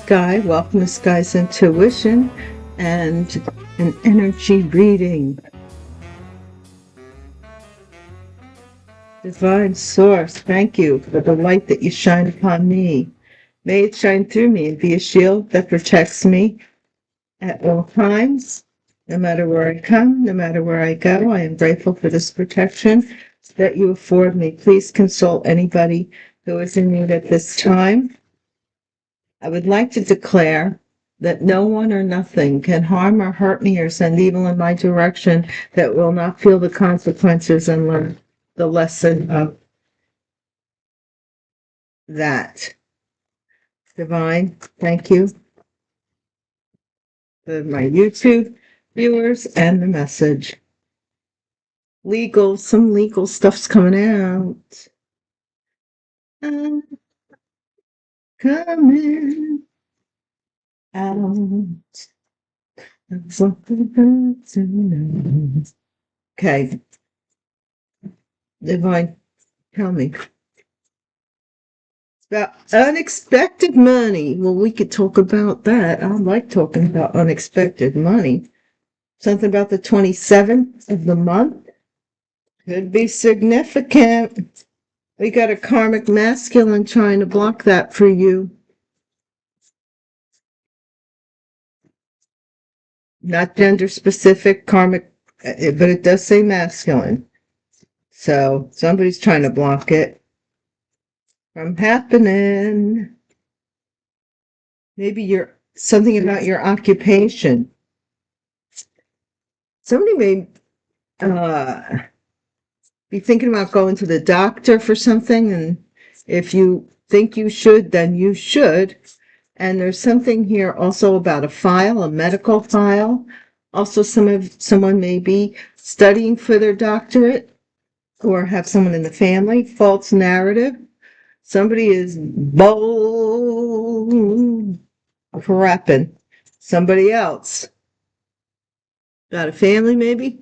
Sky. Welcome to Sky's Intuition and an energy reading. Divine Source, thank you for the light that you shine upon me. May it shine through me and be a shield that protects me at all times, no matter where I come, no matter where I go. I am grateful for this protection that you afford me. Please consult anybody who is in need at this time. I would like to declare that no one or nothing can harm or hurt me or send evil in my direction that will not feel the consequences and learn the lesson of that. Divine, thank you for my YouTube viewers and the message. Some legal stuff's coming out. Coming out. Okay. Divine, tell me. It's about unexpected money. Well, we could talk about that. I like talking about unexpected money. Something about the 27th of the month. Could be significant. We got a karmic masculine trying to block that for you. Not gender specific, karmic, but it does say masculine. So somebody's trying to block it from happening. Maybe something about your occupation. Somebody may be thinking about going to the doctor for something, and if you think you should, then you should. And there's something here also about a file, a medical file. Also, someone may be studying for their doctorate or have someone in the family. False narrative. Somebody is prepping somebody else. Got a family, maybe?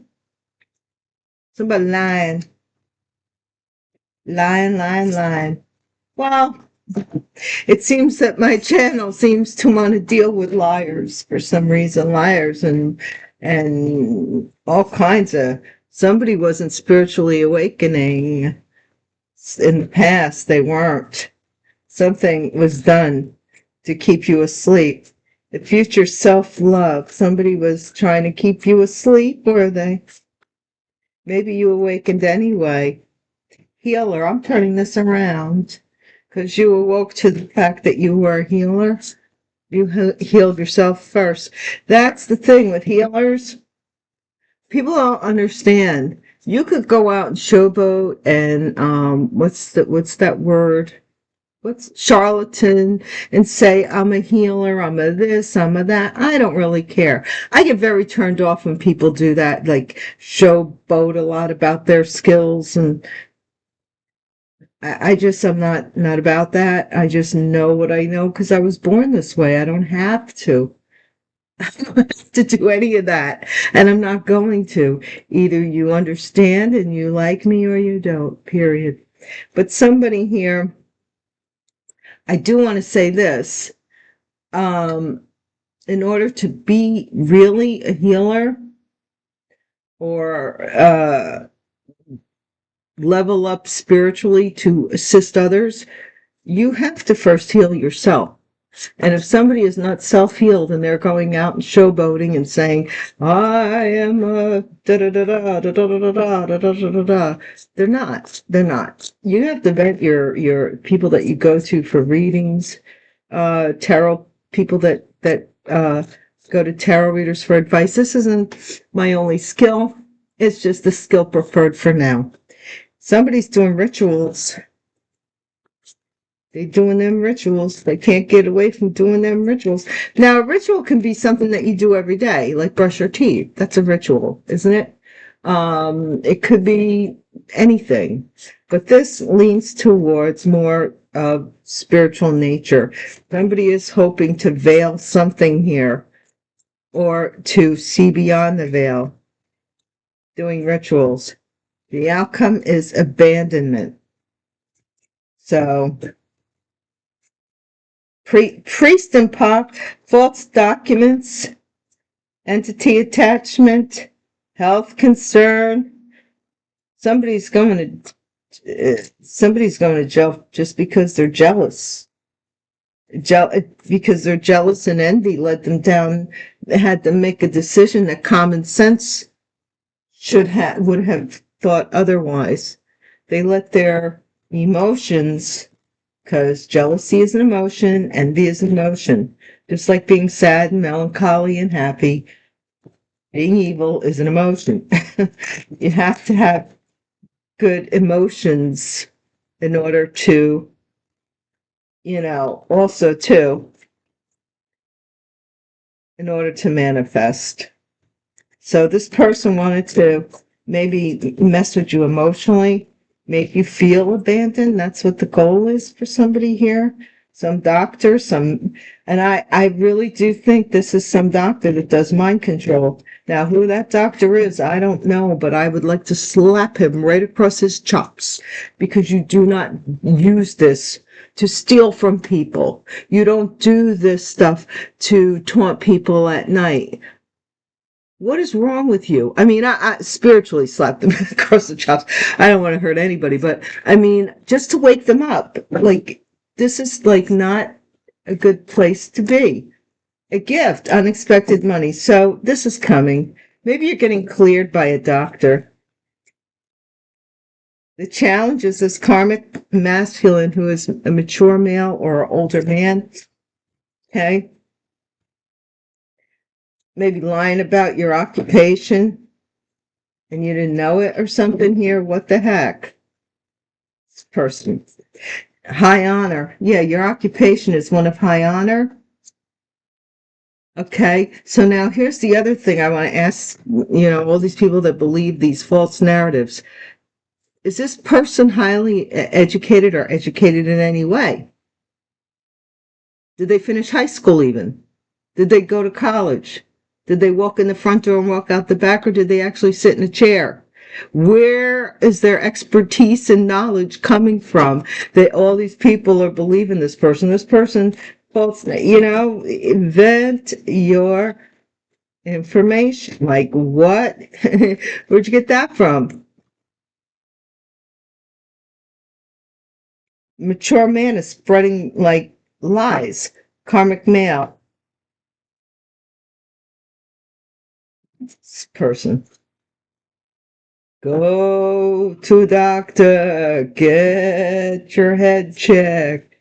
Somebody lying. Lying. Well, it seems that my channel seems to want to deal with liars for some reason. Liars and all kinds of... Somebody wasn't spiritually awakening in the past. They weren't. Something was done to keep you asleep. The future self-love. Somebody was trying to keep you asleep, were they? Maybe you awakened anyway. Healer, I'm turning this around because you awoke to the fact that you were a healer. You healed yourself first. That's the thing with healers. People don't understand. You could go out and showboat and what's that word? What's charlatan, and say, I'm a healer, I'm a this, I'm a that. I don't really care. I get very turned off when people do that, like showboat a lot about their skills, and I'm not about that. I just know what I know because I was born this way. I don't have to. I don't have to do any of that, and I'm not going to. Either you understand and you like me or you don't, period. But somebody here, I do want to say this. In order to be really a healer or level up spiritually to assist others, you have to first heal yourself. And if somebody is not self-healed and they're going out and showboating and saying, I am a da-da-da-da, da-da-da-da, da-da-da-da-da, they're not. You have to vet your people that you go to for readings, tarot people that go to tarot readers for advice. This isn't my only skill. It's just the skill preferred for now. Somebody's doing rituals. They're doing them rituals. They can't get away from doing them rituals. Now, a ritual can be something that you do every day, like brush your teeth. That's a ritual, isn't it? It could be anything. But this leans towards more of spiritual nature. Somebody is hoping to veil something here or to see beyond the veil, doing rituals. The outcome is abandonment. So priest and pop, false documents, entity attachment, health concern. Somebody's going to jail just because they're jealous. Because they're jealous and envy led them down, had them make a decision that common sense would have thought otherwise. They let their emotions, because jealousy is an emotion, envy is an emotion, just like being sad and melancholy and happy. Being evil is an emotion. You have to have good emotions in order to, also too, in order to manifest. So this person wanted to maybe mess with you emotionally, make you feel abandoned. That's what the goal is for somebody here. Some doctor, and I really do think this is some doctor that does mind control. Now, who that doctor is, I don't know, but I would like to slap him right across his chops, because you do not use this to steal from people. You don't do this stuff to taunt people at night. What is wrong with you? I mean, I spiritually slapped them across the chops. I don't want to hurt anybody, but I mean, just to wake them up. Like, this is like not a good place to be. A gift, unexpected money. So this is coming. Maybe you're getting cleared by a doctor. The challenge is this karmic masculine who is a mature male or an older man. Okay. Maybe lying about your occupation and you didn't know it or something here. What the heck? This person. High honor. Yeah, your occupation is one of high honor. Okay, so now here's the other thing I want to ask, all these people that believe these false narratives. Is this person highly educated or educated in any way? Did they finish high school even? Did they go to college? Did they walk in the front door and walk out the back, or did they actually sit in a chair? Where is their expertise and knowledge coming from that all these people are believing this person? This person, false, invent your information. Like what? Where'd you get that from? Mature man is spreading like lies. Karmic male. This person. Go to doctor, get your head checked.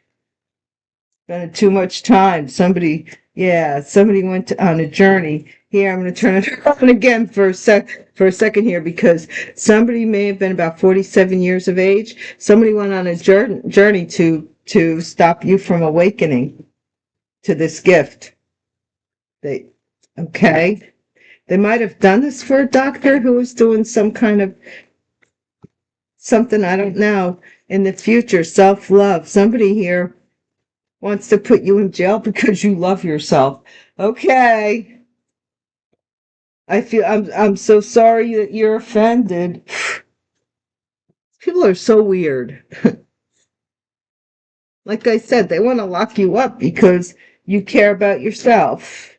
Spending too much time. Somebody went on a journey. Here, I'm going to turn it on again for a second here, because somebody may have been about 47 years of age. Somebody went on a journey to stop you from awakening to this gift. Okay. They might have done this for a doctor who was doing some kind of something, I don't know, in the future. Self-love. Somebody here wants to put you in jail because you love yourself. Okay. I'm so sorry that you're offended. People are so weird. Like I said, they want to lock you up because you care about yourself.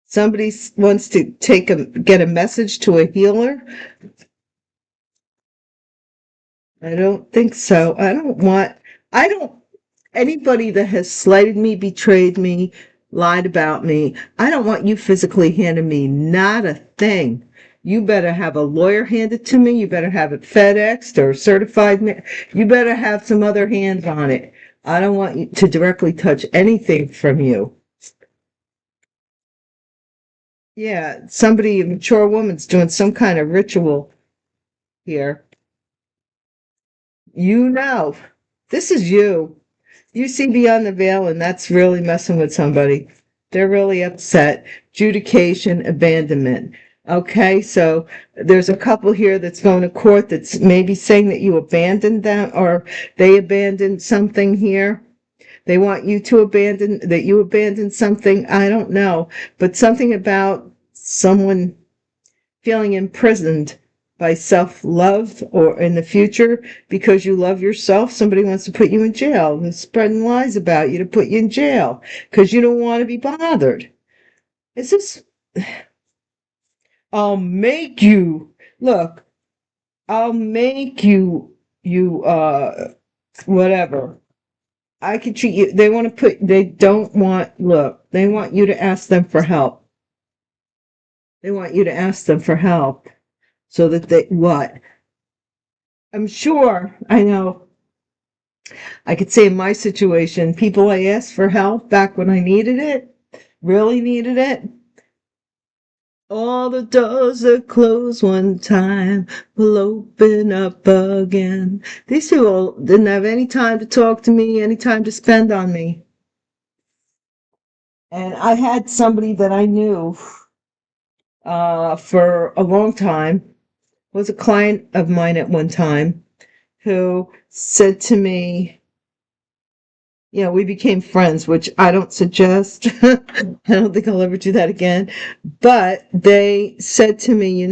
Somebody wants to get a message to a healer. I don't think so. Anybody that has slighted me, betrayed me, lied about me, I don't want you physically handing me not a thing. You better have a lawyer hand it to me. You better have it FedExed or certified. You better have some other hands on it. I don't want you to directly touch anything from you. Yeah, a mature woman's doing some kind of ritual here. This is you. You see beyond the veil, and that's really messing with somebody. They're really upset. Adjudication, abandonment. Okay, so there's a couple here that's going to court that's maybe saying that you abandoned them, or they abandoned something here. They want you to that you abandoned something. I don't know, but something about someone feeling imprisoned by self-love, or in the future, because you love yourself, somebody wants to put you in jail. They're spreading lies about you to put you in jail because you don't want to be bothered. Is this... I'll make you... Look, I'll make you, whatever. I can treat you... They want to put... They don't want... Look, they want you to ask them for help. They want you to ask them for help. So that they... What? I'm sure, I know. I could say in my situation, people I asked for help back when I needed it, really needed it. All the doors that close one time will open up again. These people didn't have any time to talk to me, any time to spend on me. And I had somebody that I knew for a long time, was a client of mine at one time, who said to me, we became friends, which I don't suggest. I don't think I'll ever do that again. But they said to me,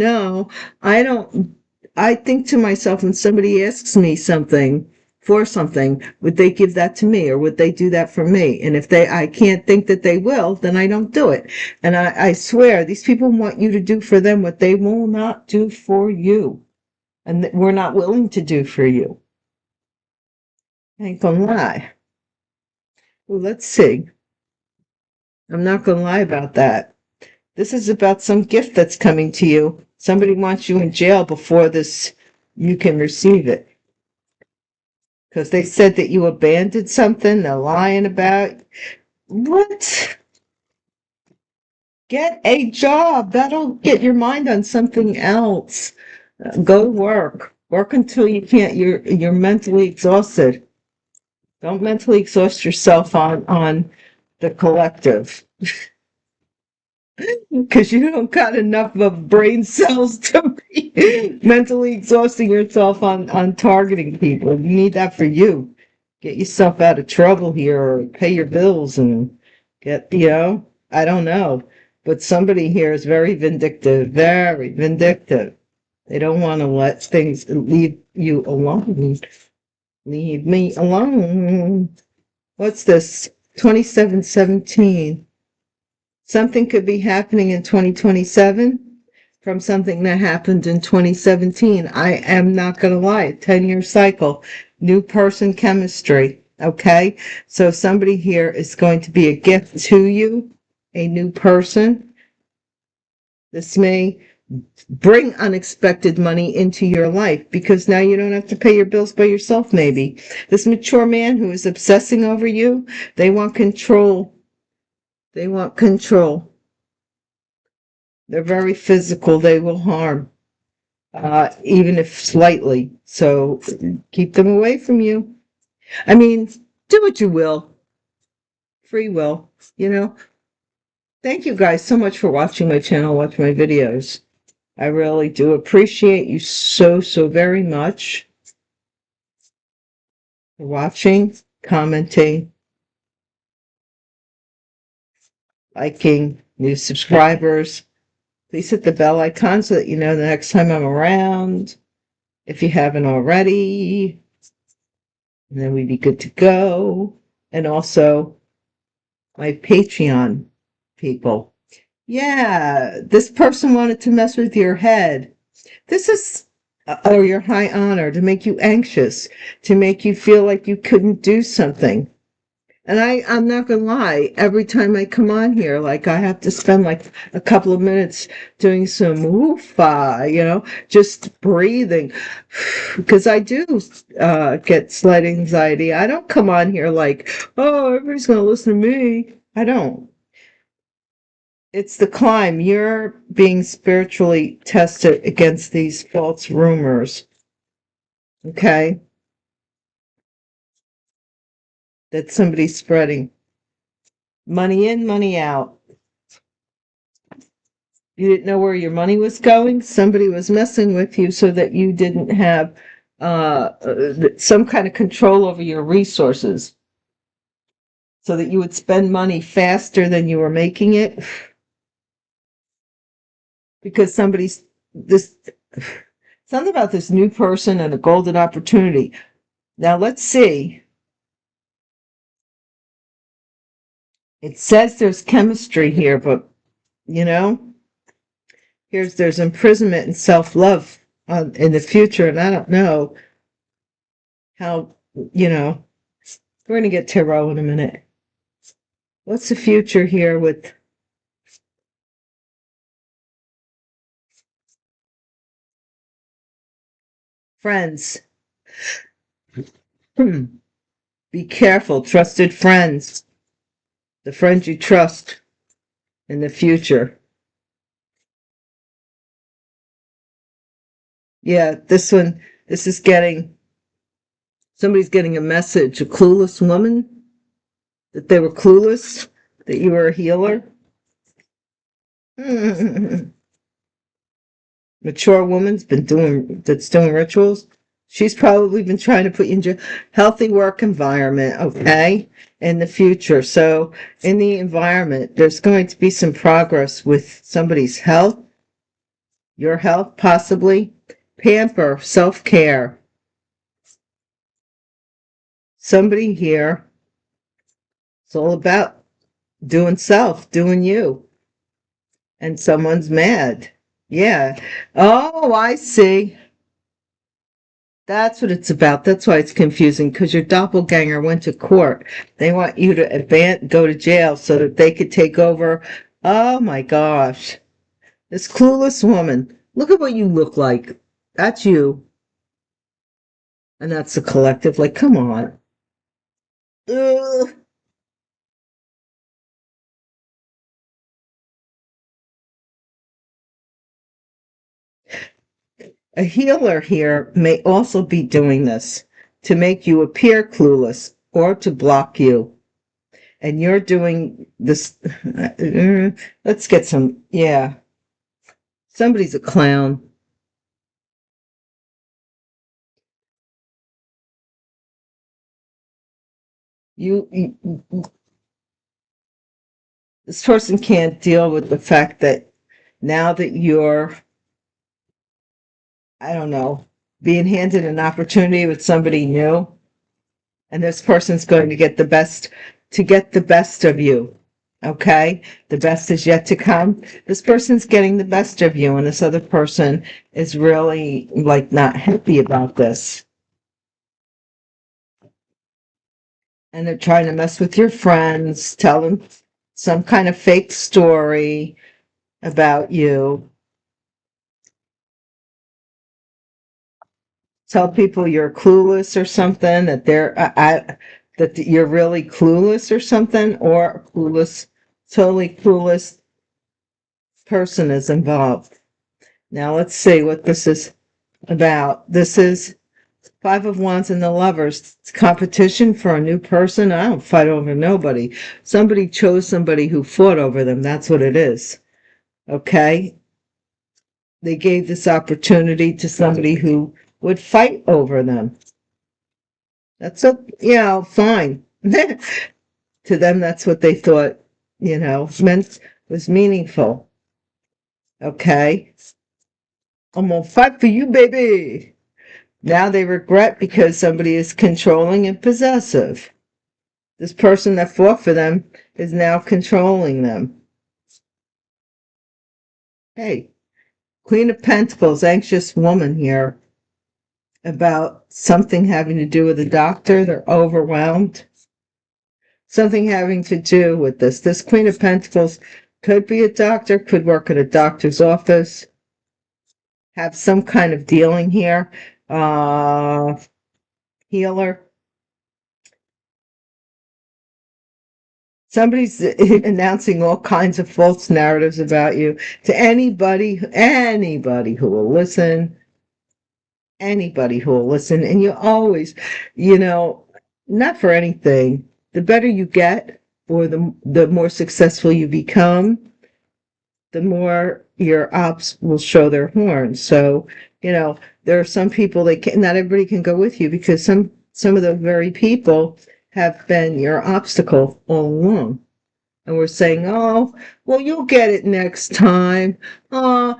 I think to myself, when somebody asks me something for something, would they give that to me, or would they do that for me? And if I can't think that they will, then I don't do it. And I swear, these people want you to do for them what they will not do for you. And we're not willing to do for you. I ain't gonna lie. Well, let's see. I'm not going to lie about that. This is about some gift that's coming to you. Somebody wants you in jail before you can receive it. Because they said that you abandoned something, they're lying about. What? Get a job. That'll get your mind on something else. Go to work. Work until you can't, you're mentally exhausted. Don't mentally exhaust yourself on the collective. Because you don't got enough of brain cells to be mentally exhausting yourself on targeting people. You need that for you. Get yourself out of trouble here, or pay your bills and get, I don't know. But somebody here is very vindictive, very vindictive. They don't want to let things leave you alone. Leave me alone. What's this? 2717. Something could be happening in 2027 from something that happened in 2017. I am not going to lie. 10-year cycle. New person chemistry. Okay? So somebody here is going to be a gift to you. A new person. This may bring unexpected money into your life, because now you don't have to pay your bills by yourself, maybe. This mature man who is obsessing over you, they want control. They want control. They're very physical. They will harm, even if slightly. So keep them away from you. I mean, do what you will. Free will, Thank you guys so much for watching my channel, watching my videos. I really do appreciate you so, so very much for watching, commenting, liking, new subscribers. Please hit the bell icon so that you know the next time I'm around, if you haven't already. And then we'd be good to go. And also, my Patreon people. Yeah, this person wanted to mess with your head. This is, or your high honor, to make you anxious, to make you feel like you couldn't do something. And I'm not going to lie, every time I come on here, like, I have to spend like a couple of minutes doing some woofa, just breathing. Because I do get slight anxiety. I don't come on here like, oh, everybody's going to listen to me. I don't. It's the climb. You're being spiritually tested against these false rumors. Okay? That somebody's spreading. Money in, money out. You didn't know where your money was going. Somebody was messing with you so that you didn't have some kind of control over your resources, so that you would spend money faster than you were making it, because Something about this new person and a golden opportunity. Now let's see. It says there's chemistry here, but there's imprisonment and self-love in the future, and I don't know how, we're going to get tarot in a minute. What's the future here with friends? Be careful, trusted friends. The friends you trust in the future. Yeah, this is somebody's getting a message, a clueless woman, that they were clueless, that you were a healer. Mature woman's that's doing rituals. She's probably been trying to put you into a healthy work environment, okay, in the future. So in the environment, there's going to be some progress with somebody's health, your health possibly. Pamper, self-care. Somebody here, it's all about doing self, doing you. And someone's mad. Yeah. Oh, I see. That's what it's about. That's why it's confusing, because your doppelganger went to court. They want you to go to jail so that they could take over. Oh my gosh. This clueless woman. Look at what you look like. That's you. And that's the collective. Like, come on. Ugh. A healer here may also be doing this to make you appear clueless or to block you. And you're doing this. Let's get some. Yeah. Somebody's a clown. This person can't deal with the fact that now that you're, I don't know, being handed an opportunity with somebody new, and this person's going to get the best of you. Okay? The best is yet to come. This person's getting the best of you, and this other person is really like not happy about this. And they're trying to mess with your friends, tell them some kind of fake story about you. Tell people you're clueless or something, that that you're really clueless or something, or a totally clueless person is involved. Now let's see what this is about. This is Five of Wands and the Lovers. It's competition for a new person. I don't fight over nobody. Somebody chose somebody who fought over them. That's what it is. Okay? They gave this opportunity to somebody who would fight over them. That's fine. To them, that's what they thought, was meaningful. Okay? I'm gonna fight for you, baby. Now they regret because somebody is controlling and possessive. This person that fought for them is now controlling them. Hey, Queen of Pentacles, anxious woman here about something having to do with a doctor. They're overwhelmed. Something having to do with this. This Queen of Pentacles could be a doctor, could work at a doctor's office, have some kind of dealing here. Healer. Somebody's announcing all kinds of false narratives about you to anybody who will listen. Anybody who will listen. And you always, not for anything. The better you get, or the more successful you become, the more your ops will show their horns. So, there are some people not everybody can go with you, because some of the very people have been your obstacle all along. And we're saying, oh, well, you'll get it next time. Well,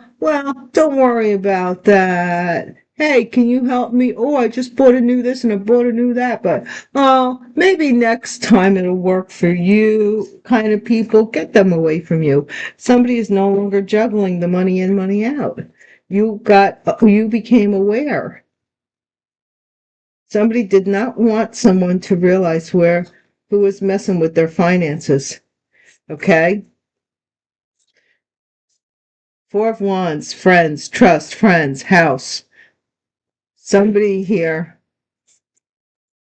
don't worry about that. Hey, can you help me? Oh, I just bought a new this and I bought a new that, but oh, maybe next time it'll work for you kind of people. Get them away from you. Somebody is no longer juggling the money in, money out. You became aware. Somebody did not want someone to realize who was messing with their finances. Okay? Four of Wands, friends, trust, friends, house. Somebody here.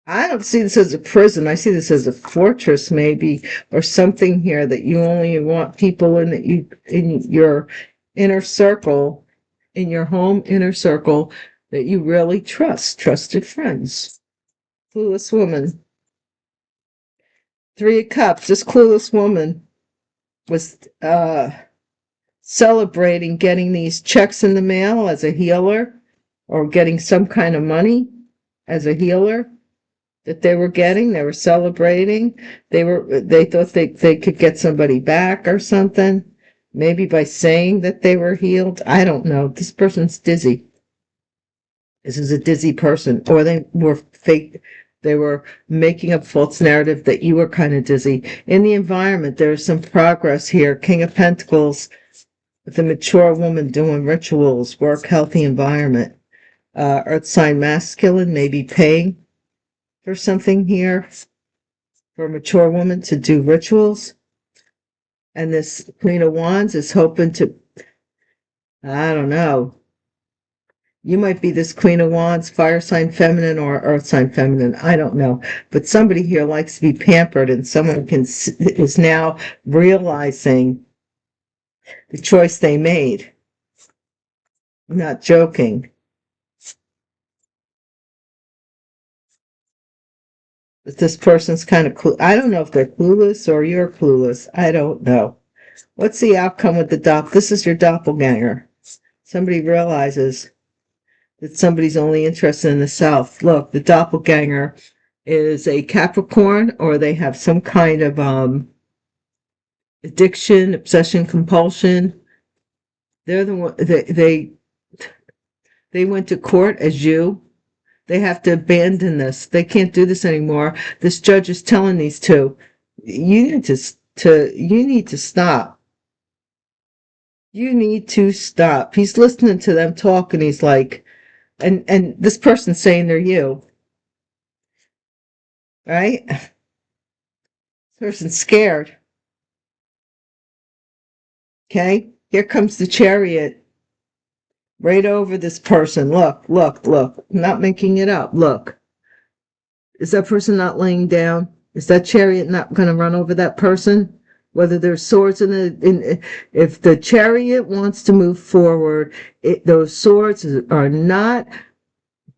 I don't see this as a prison. I see this as a fortress, maybe, or something here that you only want people in your inner circle, in your home inner circle, that you really trust, trusted friends. Clueless woman. Three of Cups. This clueless woman was celebrating getting these checks in the mail as a healer, or getting some kind of money as a healer that they were getting. They were celebrating. They thought they could get somebody back or something, maybe by saying that they were healed. I don't know. This person's dizzy. This is a dizzy person, or they were fake. They were making up false narrative that you were kind of dizzy. In the environment, there's some progress here. King of Pentacles, with a mature woman doing rituals, work, healthy environment. Earth sign masculine, maybe paying for something here for a mature woman to do rituals. And this Queen of Wands is hoping to, I don't know, you might be this Queen of Wands, fire sign feminine or earth sign feminine. I don't know. But somebody here likes to be pampered, and someone is now realizing the choice they made. I'm not joking. But this person's kind of clueless. I don't know if they're clueless or you're clueless. I don't know. What's the outcome with the This is your doppelganger. Somebody realizes that somebody's only interested in the self. Look, the doppelganger is a Capricorn, or they have some kind of addiction, obsession, compulsion. They're the one they went to court as you. They have to abandon this. They can't do this anymore. This judge is telling these two, you need to stop. You need to stop. He's listening to them talk, and he's like, and this person's saying they're you. Right? This person's scared. Okay? Here comes the Chariot. Right over this person. Look, look, look. I'm not making it up. Look. Is that person not laying down? Is that Chariot not going to run over that person? Whether there's swords if the Chariot wants to move forward, those swords are not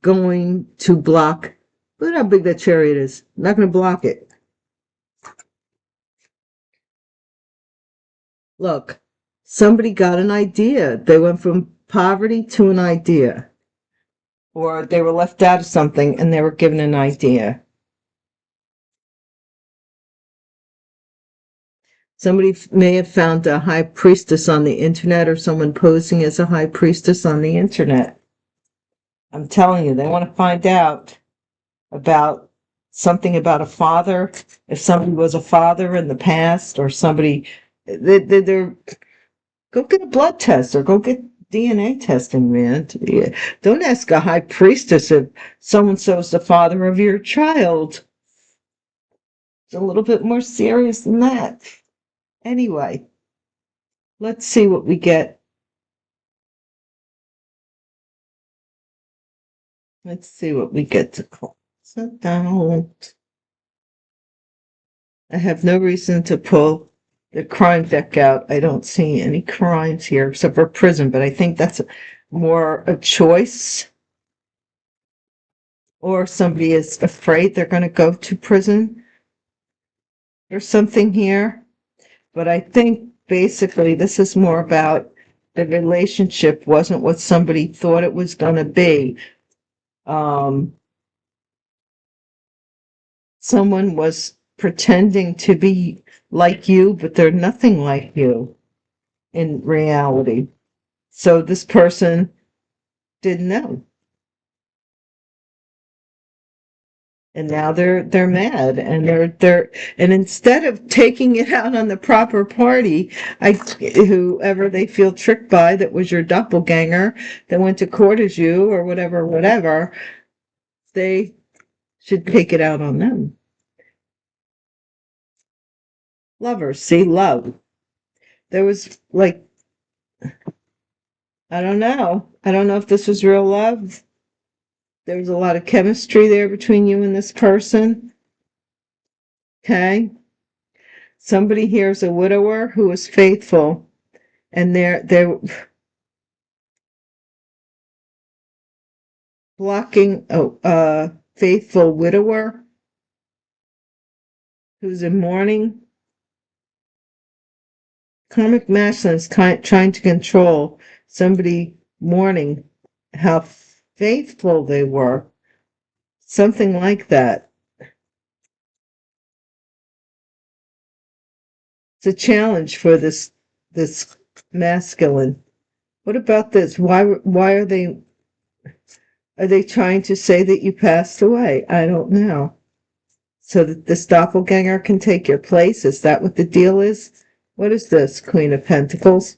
going to block. Look at how big that Chariot is. Not going to block it. Look, somebody got an idea. They went from poverty to an idea. Or they were left out of something and they were given an idea. Somebody may have found a high priestess on the internet, or someone posing as a high priestess on the internet. I'm telling you, they want to find out about something about a father, if somebody was a father in the past, or somebody, they're go get a blood test or go get DNA testing, man. Don't ask a high priestess if so-and-so's the father of your child. It's a little bit more serious than that. Anyway, let's see what we get. Let's see what we get to close it down. I have no reason to pull the crime deck out. I don't see any crimes here except for prison, but I think that's more a choice. Or somebody is afraid they're going to go to prison. There's something here. But I think basically this is more about the relationship wasn't what somebody thought it was going to be. Someone was pretending to be like you, but they're nothing like you in reality. So this person didn't know. And now they're mad, and and instead of taking it out on the proper party, whoever they feel tricked by, that was your doppelganger that went to court as you or whatever, they should take it out on them. Lovers, see, love. There was like, I don't know. I don't know if this was real love. There was a lot of chemistry there between you and this person. Okay. Somebody here is a widower who is faithful, and they're blocking a faithful widower who's in mourning. Karmic masculine is trying to control somebody mourning how faithful they were. Something like that. It's a challenge for this masculine. What about this? Why are they trying to say that you passed away? I don't know. So that this doppelganger can take your place? Is that what the deal is? What is this, Queen of Pentacles?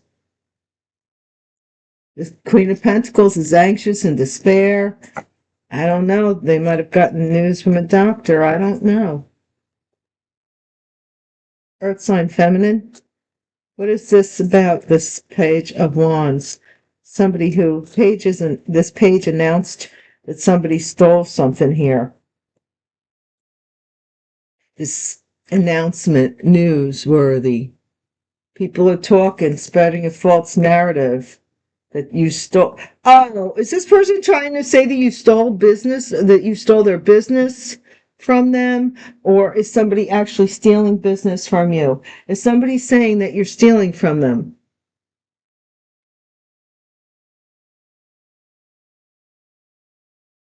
The Queen of Pentacles is anxious and despair. I don't know. They might have gotten news from a doctor. I don't know. Earth sign feminine. What is this about, this Page of Wands? Somebody who this page announced that somebody stole something here. This announcement, newsworthy. People are talking, spreading a false narrative that you stole. Oh, is this person trying to say that you stole their business from them? Or is somebody actually stealing business from you? Is somebody saying that you're stealing from them?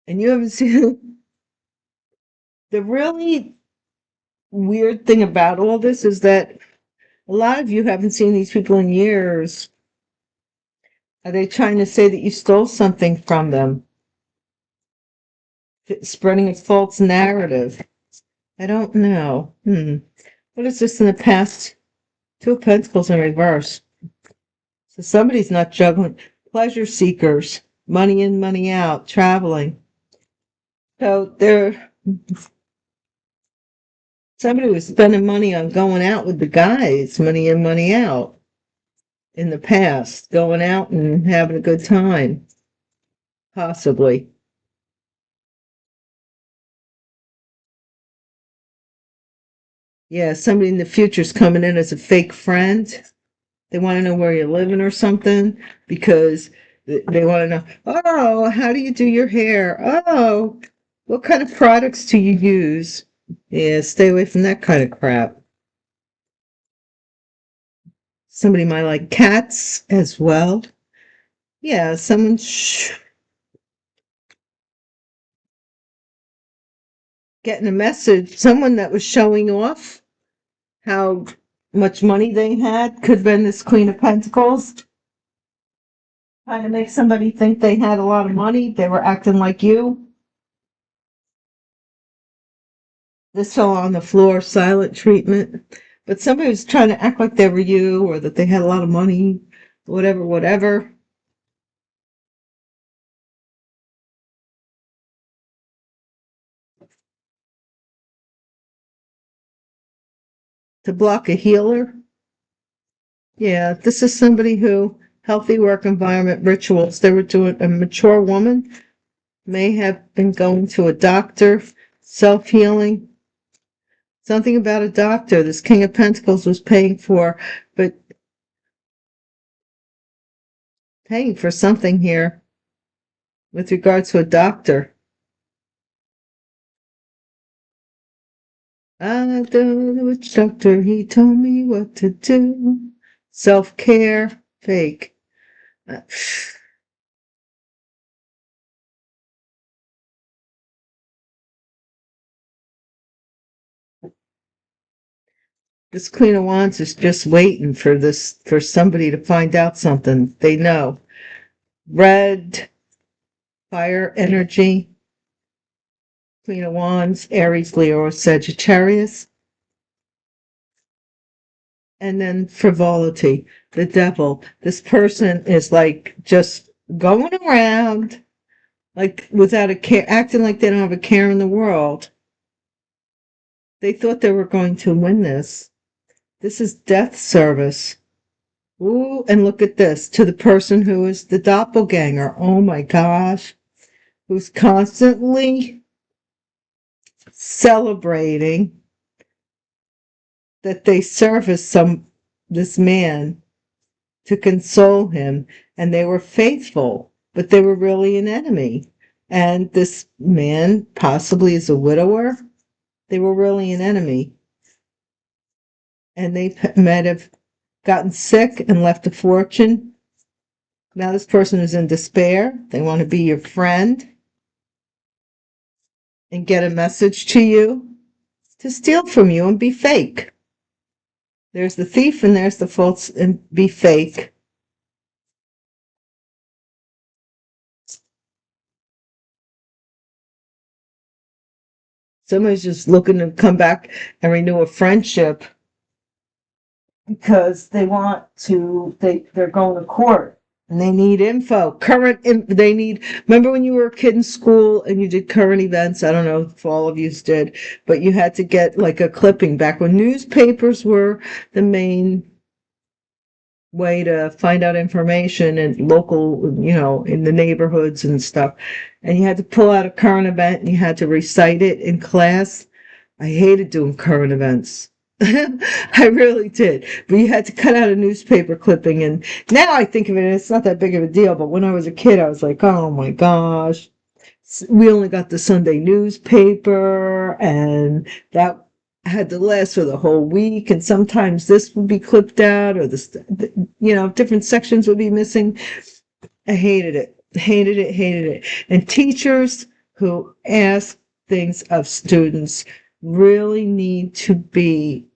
And you haven't seen the really weird thing about all this is that a lot of you haven't seen these people in years. Are they trying to say that you stole something from them? Spreading a false narrative. I don't know. What is this in the past? Two of Pentacles in reverse. So somebody's not juggling. Pleasure seekers. Money in, money out. Traveling. So somebody was spending money on going out with the guys. Money in, money out. In the past. Going out and having a good time. Possibly. Yeah, somebody in the future's coming in as a fake friend. They want to know where you're living or something because they want to know, oh, how do you do your hair? Oh, what kind of products do you use? Yeah, stay away from that kind of crap. Somebody might like cats as well. Yeah, getting a message, someone that was showing off how much money they had, could have been this Queen of Pentacles. Trying to make somebody think they had a lot of money. They were acting like you. This fell on the floor, silent treatment. But somebody was trying to act like they were you or that they had a lot of money, whatever. To block a healer. Yeah, this is somebody who, healthy work environment rituals, they were doing, a mature woman may have been going to a doctor, self-healing. Something about a doctor this King of Pentacles was paying for, but paying for something here with regard to a doctor. I don't know which doctor, he told me what to do. Self-care, fake. This Queen of Wands is just waiting for somebody to find out something they know. Red, fire energy, Queen of Wands, Aries, Leo, or Sagittarius. And then frivolity, the devil. This person is like just going around like without a care, acting like they don't have a care in the world. They thought they were going to win this. This is death service. Ooh, and look at this. To the person who is the doppelganger. Oh my gosh. Who's constantly celebrating that they service this man to console him, and they were faithful, but they were really an enemy. And this man possibly is a widower. They were really an enemy. And they might have gotten sick and left a fortune. Now this person is in despair. They want to be your friend and get a message to you to steal from you and be fake. There's the thief and there's the false and be fake. Somebody's just looking to come back and renew a friendship because they're going to court and they need info, they need, remember when you were a kid in school and you did current events? I don't know if all of you did, but you had to get like a clipping back when newspapers were the main way to find out information and local, in the neighborhoods and stuff. And you had to pull out a current event and you had to recite it in class. I hated doing current events. I really did. But you had to cut out a newspaper clipping. And now I think of it, it's not that big of a deal. But when I was a kid, I was like, oh my gosh. We only got the Sunday newspaper, and that had to last for the whole week. And sometimes this would be clipped out, or different sections would be missing. I hated it. Hated it, hated it. And teachers who ask things of students really need to be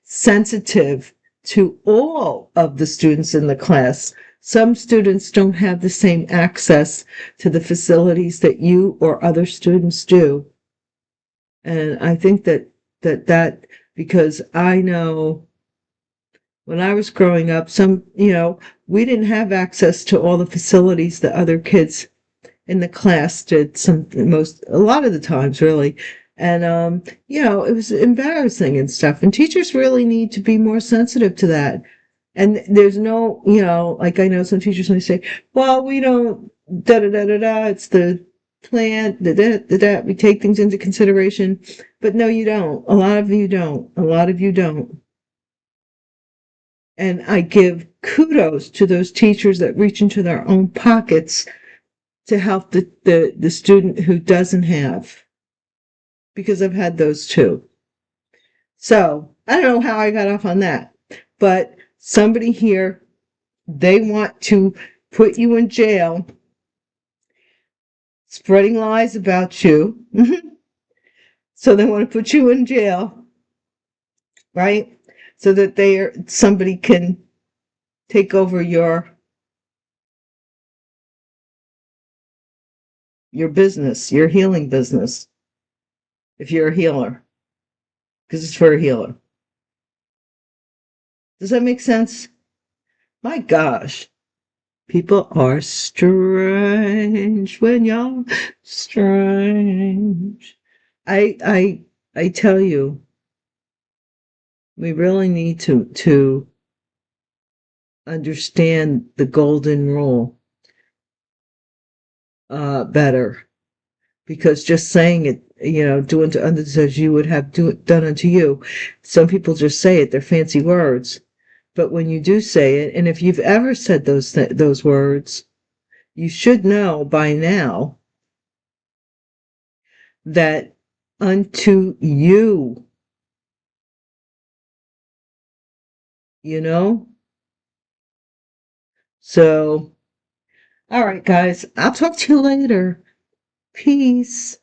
sensitive to all of the students in the class. Some students don't have the same access to the facilities that you or other students do. And I think that because I know when I was growing up, we didn't have access to all the facilities that other kids in the class did a lot of the times, really. And, it was embarrassing and stuff. And teachers really need to be more sensitive to that. And there's no, like I know some teachers when they say, well, we don't, it's the plan, we take things into consideration. But no, you don't. A lot of you don't. A lot of you don't. And I give kudos to those teachers that reach into their own pockets to help the student who doesn't have, because I've had those too. So I don't know how I got off on that, but somebody here, they want to put you in jail, spreading lies about you. So they want to put you in jail, right? So that somebody can take over your business, your healing business, if you're a healer, because it's for a healer. Does that make sense? My gosh, people are strange when y'all strange. I tell you, we really need to understand the golden rule better, because just saying it, do unto others as you would have done unto you. Some people just say it, they're fancy words. But when you do say it, and if you've ever said those words, you should know by now that unto you, So, all right, guys, I'll talk to you later. Peace.